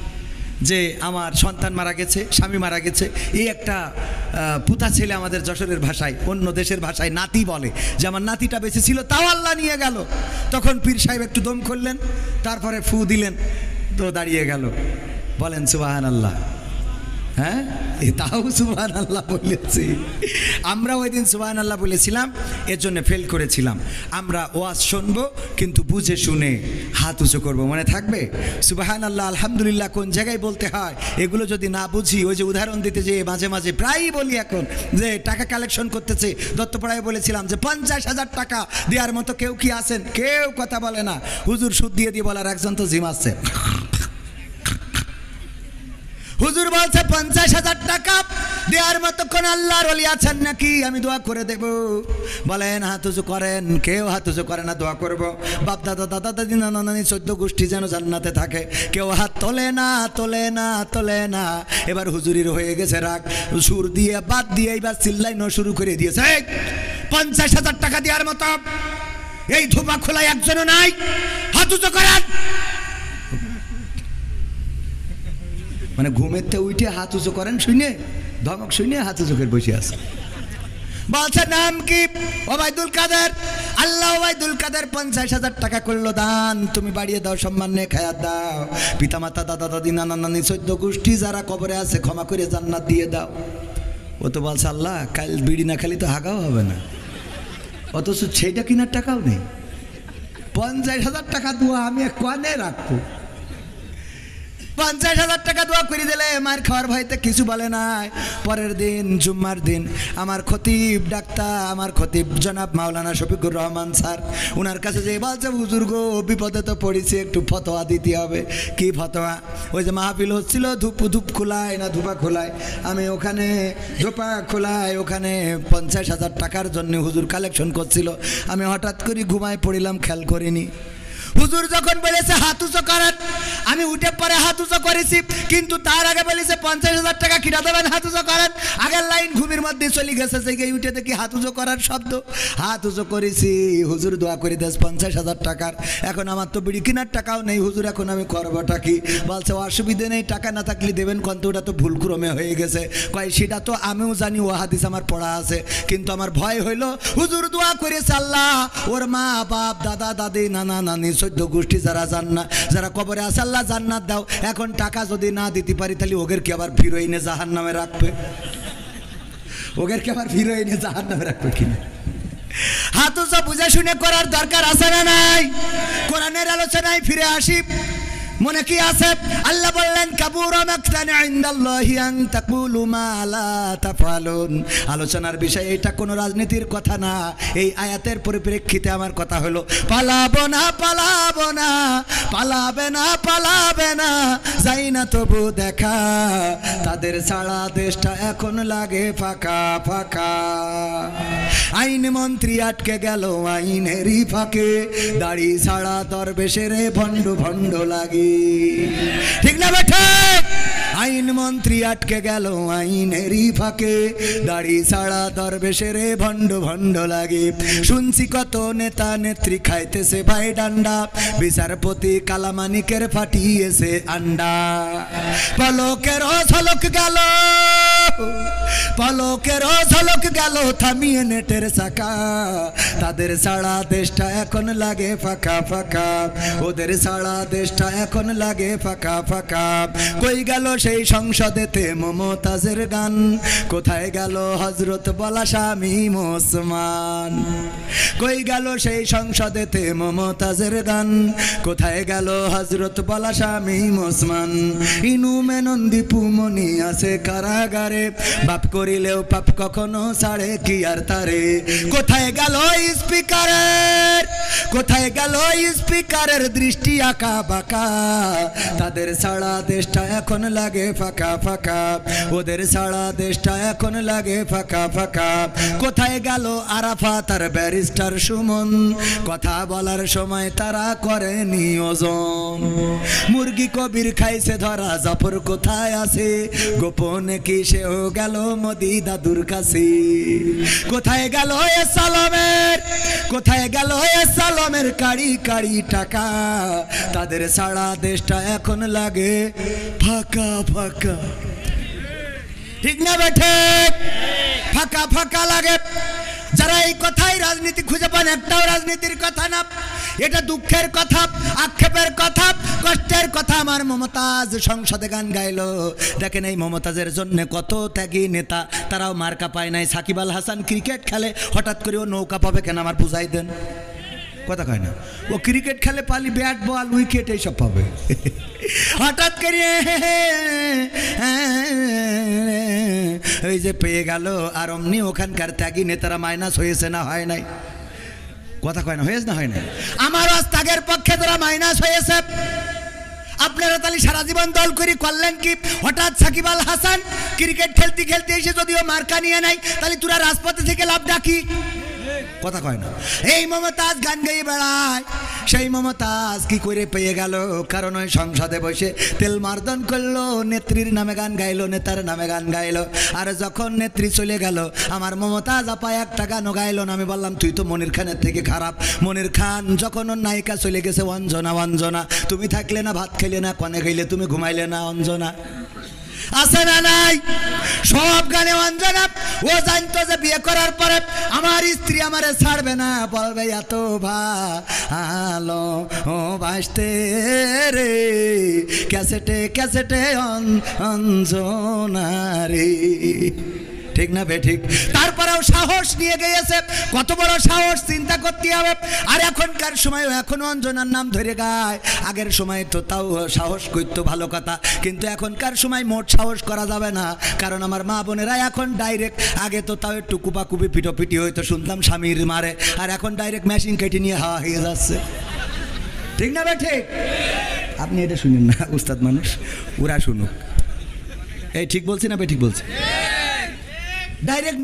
যে আমার সন্তান মারা গেছে, স্বামী মারা গেছে। এই একটা পুতা ছেলে, আমাদের যশোরের ভাষায়, অন্য দেশের ভাষায় নাতি বলে, যে আমার নাতিটা বেঁচে ছিল, তাও আল্লাহ নিয়ে গেল। তখন পীর সাহেব একটু দম করলেন, তারপরে ফু দিলেন, তো দাঁড়িয়ে গেল। বলেন সুবহানাল্লাহ। হ্যাঁ, তাও সুবহানাল্লাহ বলেছি। আমরা ওই দিন সুবহানাল্লাহ বলেছিলাম, এর জন্য ফেল করেছিলাম। আমরা ওয়াজ শুনবো, কিন্তু বুঝে শুনে হাত উঁচু করবো, মনে থাকবে? সুবহানাল্লাহ আলহামদুলিল্লাহ কোন জায়গায় বলতে হয়, এগুলো যদি না বুঝি, ওই যে উদাহরণ দিতে যে মাঝে মাঝে প্রায়ই বলি এখন, যে টাকা কালেকশন করতেছে, দত্তপাড়ায় বলেছিলাম যে 50,000 টাকা দেওয়ার মতো কেউ কি আছেন? কেউ কথা বলে না। হুজুর সুদ দিয়ে বলার একজন তো জিম আছে। হুজুর বলছে 50,000 টাকা দেওয়ার মতো কোন আল্লাহর ওলি আছেন নাকি? আমি দোয়া করে দেব। বলেন হাত উঁচু করেন। কেউ হাত উঁচু করে না, দোয়া করব বাপ দাদা দাদা দাদি নানা নানি 14 গোষ্ঠী যেন জান্নাতে থাকে। কেউ হাত তোলে না। এবার হুজুরির হয়ে গেছে রাগ, সুর দিয়ে বাদ দিয়ে এবার চিল্লাইনো শুরু করে দিয়েছে। 50,000 টাকা দেওয়ার মতো এই ধোপা খোলায় একজনও নাই, হাত উঁচু করেন। মানে ঘুমেতে উঠে হাত উঁচু করেন শুনে, ধমক শুনে হাত উঁচু করে বসে আছে। বলছে নাম কি? ওবায়দুল কাদের। আল্লাহ ওবায়দুল কাদের 50,000 টাকা করলো দান, তুমি বাড়িয়ে দাও, সম্মান নিয়ে খায়াত দাও। পিতামাতা দাদা দাদি নানা নানি 14 গোষ্ঠী যারা কবরে আছে ক্ষমা করে জান্নাত দিয়ে দাও। ও তো বলছে আল্লাহ কাল বিড়ি না খালি তো হাগাও হবে না, অথচ সেইটা কিনার টাকাও নেই। 50,000 টাকা দোয়া আমি কোয়ানে রাখবো। 50,000 টাকা দোয়া করে দিলে মার খাওয়ার ভয়তে কিছু বলে নাই। পরের দিন জুম্মার দিন আমার খতিব ডাক্তার, আমার খতিব জনাব মাওলানা শফিকুর রহমান স্যার, ওনার কাছে যে বলছে হুজুর গো বিপদে তো পড়েছি, একটু ফতোয়া দিতে হবে। কি ফতোয়া? ওই যে মাহফিল হচ্ছিল ধূপ খোলায় না ধূপা খোলায়, আমি ওখানে ধূপা খোলায় ওখানে 50,000 টাকার জন্য হুজুর কালেকশন করছিল। আমি হঠাৎ করে ঘুমায় পড়িলাম, খেয়াল করিনি। হুজুর যখন বলেছে হাত উঁচু করেন, আমি উঠে পরে হাত উঁচু করেছি, কিন্তু তার আগে বলেছে 50,000 টাকা কিনা দেবেন, হাত উঁচু করেন। আগের লাইন ঘুমের মধ্যে চলে গেছে, জেগে উঠে দেখি হাত উঁচু করার শব্দ। হাত উঁচু করেছি, হুজুর দোয়া করে দেশ 50,000 টাকার। এখন আমার তো বিড়ি কেনার টাকাও নেই, হুজুর এখন আমি করবোটা কি? বলছে অসুবিধে নেই, টাকা না থাকলে দেবেন, কিন্তু ওটা তো ভুলক্রমে হয়ে গেছে। কয় সেটা তো আমিও জানি, ও হাদিস আমার পড়া আছে, কিন্তু আমার ভয় হইলো। হুজুর দোয়া করেছে আল্লাহ ওর মা বাপ দাদা দাদি নানা নানি 14 গোষ্ঠী যারা কবরে আছে আল্লাহ জান্নাত দাও। এখন টাকা যদি না দিতে পারি তাহলে ওদের কি আবার ফিরোইনে জাহান্নামে রাখবে? ওদের কি আবার ফিরোইনে জাহান্নামে রাখবে কিনা? হাত উঁচু বুঝে শুনে করার দরকার আছে না নাই? কোরআনের আলোচনায় ফিরে আসি, মনে কি আছে? আল্লাহ বললেন কাবুরা মাকতান ইনদাল্লাহি আন তাকুলু মা লা তাফআলুন। আলোচনার বিষয় এটা কোনো রাজনীতির কথা না। এই আয়াতের পরিপ্রেক্ষিতে আমার কথা হলো পালাবো না, যাই না তবু দেখা, তাদের ছাড়া দেশটা এখন লাগে ফাঁকা। আইন মন্ত্রী আটকে গেল আইনেরই ফাঁকে, দাড়ি ছাড়া দরবেশের ভণ্ড লাগে। ঠিক না বেঠা? আইন মন্ত্রী আটকে গেল আইনেরই ফাঁকে, দাড়ি ছাড়া দরবেশের ভণ্ড লাগে। শুনছি কত নেতা নেত্রী খাইতেছে ভাই ডান্ডা, বিচারপতি কালামানিকের ফাটিয়েছে আন্ডা। পলকের ঝলক গেল থামিয়ে নেটের চাকা, তাদের ছাড়া দেশটা এখন লাগে ফাঁকা। ওদের ছাড়া দেশটা এখন লাগে ফাঁকা। কই গেল সেই সংসদেতে মমতাজের গান, কোথায় গেল হযরত বলা শামীম ওসমান? কই গেল সেই সংসদেতে মমতাজের গান, কোথায় গেল হযরত বলা শামীম ওসমান? ইনু মেনন দীপু মনি আছে কারাগারে, বাপ করিলেও পাপ কখনো ছাড়ে কি আর তারে। কোথায় গেল স্পিকারের, কোথায় গেল স্পিকারের দৃষ্টি আঁকা বাঁকা, তাদের ছাড়া দেশটা এখন লাগে ফাঁকা ফাঁকা, ওদের ছাড়া দেশটা এখন লাগে ফাঁকা ফাঁকা। কোথায় গেল আরাফাত আর ব্যারিস্টার সুমন, কথা বলার সময় তারা করে নিয়োজন। মুরগি কবির খাইছে ধরা, জাফর কোথায় আছে, গোপনে কি সেও গেল মোদি দাদুর কাছে। কোথায় গেল এ সালামের, কোথায় গেল এ সালামের কাড়ি কাড়ি টাকা, তাদের ছাড়া দেশটা এখন লাগে ফাঁকা ফাঁকা। ঠিক না বেঠে? ফাঁকা ফাঁকা লাগে। যারা এই কথাই রাজনীতি খুঁজে পান, একটাও রাজনীতির কথা না, এটা দুঃখের কথা, আক্ষেপের কথা, কষ্টের কথা। আমার মমতাজ সংসদে গান গাইলো, দেখেন এই মমতাজের জন্য কত ত্যাগী নেতা, তারাও মার্কা পায় নাই। সাকিব আল হাসান ক্রিকেট খেলে, হঠাৎ করে ও নৌকা পাবে কেন? আমার বুঝাই দেন। কথা কয় না, ও ক্রিকেট খেলে পালি ব্যাট বল উইকেট এইসব পাবে, হঠাৎ করে এই যে পেয়ে গেল। আর অমনি ওখানকার ত্যাগী নেতারা মাইনাস হয়েছে না হয় নাই? কথা কয় না, হয়েছে না হয় নাই? আমার ত্যাগের পক্ষে তারা মাইনাস হয়েছে। আপনারা তাহলে সারা জীবন দল করে করলেন কি? হঠাৎ সাকিব আল হাসান ক্রিকেট খেলতে খেলতে এসে যদিও মার্কা নিয়ে নাই, তাহলে তোরা রাজপথে থেকে লাভ ডাকি। কথা কয় না। এই মমতাজ গান গাইয়ে বেড়ায়, সেই মমতাজ কি করে পেয়ে গেল? কারণ ওই সংসদে বসে তেল মার্দন করলো, নেত্রীর নামে গান গাইলো, নেতার নামে গান গাইলো। আর যখন নেত্রী চলে গেল, আমার মমতাজ আপা একটা গানও গাইলো না। আমি বললাম তুই তো মনির খানের থেকে খারাপ। মনির খান যখন ওর নায়িকা চলে গেছে, অঞ্জনা অঞ্জনা, তুমি থাকলে না ভাত খেলে না, কনে খাইলে তুমি ঘুমাইলে না, অঞ্জনা আছে না নাই? সব গানে অঞ্জনা। ও জানতো যে বিয়ে করার পরে আমার স্ত্রী আমারে ছাড়বে না, বলবে এত ভালো ও বাসতে রে, ক্যাসেটে ক্যাসেটে অঞ্জনা রে। ঠিক না বে ঠিক? তারপরেও সাহস নিয়ে গিয়েছে। কত বড় সাহস চিন্তা করতে হবে। আর এখনকার সময় এখনো অঞ্জনার নাম ধরে গায়। আগের সময় তো তাও সাহস করতো, ভালো কথা, কিন্তু এখনকার সময় মোট সাহস করা যাবে না। কারণ আমার মা বোনেরা এখন ডাইরেক্ট, আগে তো তাও একটু কুপাকুপি পিটোপিটি হয়তো শুনতাম স্বামীর মারে, আর এখন ডাইরেক্ট মেশিন কেটে নিয়ে হাওয়া হয়ে যাচ্ছে। ঠিক না বে ঠিক? আপনি এটা শুনেন না, উস্তাদ মানুষ, ওরা শুনুক। এই ঠিক বলছি না বে ঠিক বলছি? ডাইরেক্ট